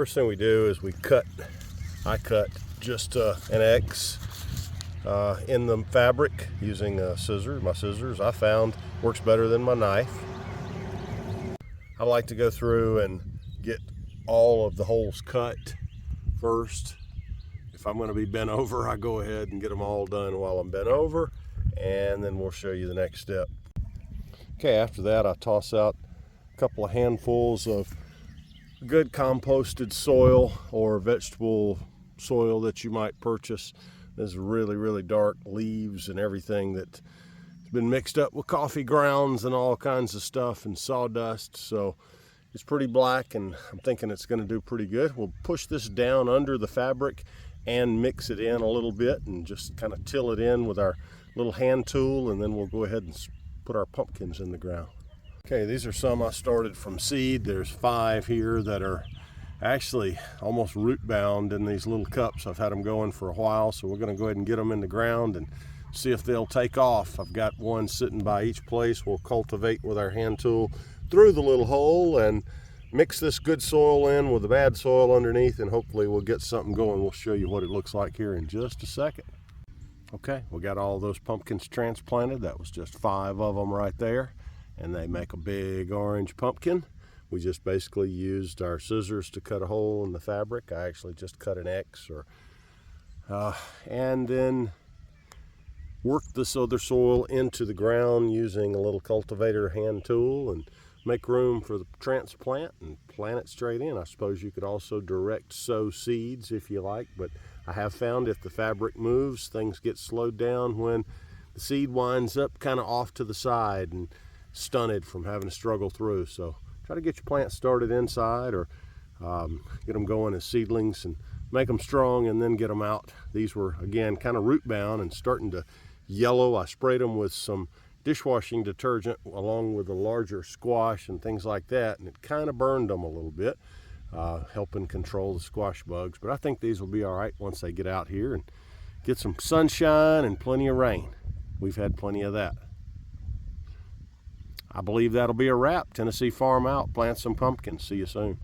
First thing we do is I cut just an X in the fabric using a scissor. My scissors I found works better than my knife. I like to go through and get all of the holes cut first. If I'm going to be bent over, I go ahead and get them all done while I'm bent over, and then we'll show you the next step. Okay, after that I toss out a couple of handfuls of good composted soil or vegetable soil that you might purchase. There's really dark leaves and everything that's been mixed up with coffee grounds and all kinds of stuff and sawdust, so it's pretty black, and I'm thinking it's going to do pretty good. We'll push this down under the fabric and mix it in a little bit and just kind of till it in with our little hand tool, and then we'll go ahead and put our pumpkins in the ground. Okay, these are some I started from seed. There's 5 here that are actually almost root bound in these little cups. I've had them going for a while, so we're going to go ahead and get them in the ground and see if they'll take off. I've got one sitting by each place. We'll cultivate with our hand tool through the little hole and mix this good soil in with the bad soil underneath, and hopefully we'll get something going. We'll show you what it looks like here in just a second. Okay, we got all those pumpkins transplanted. That was just 5 of them right there, and they make a big orange pumpkin. We just basically used our scissors to cut a hole in the fabric. I actually just cut an X, and then work this other soil into the ground using a little cultivator hand tool and make room for the transplant and plant it straight in. I suppose you could also direct sow seeds if you like, but I have found if the fabric moves, things get slowed down when the seed winds up kind of off to the side and stunted from having to struggle through. So try to get your plants started inside, or get them going as seedlings and make them strong and then get them out. These were, again, kind of root bound and starting to yellow. I sprayed them with some dishwashing detergent along with a larger squash and things like that, and it kind of burned them a little bit, helping control the squash bugs. But I think these will be all right once they get out here and get some sunshine and plenty of rain. We've had plenty of that. I believe that'll be a wrap. Tennessee Farm out. Plant some pumpkins. See you soon.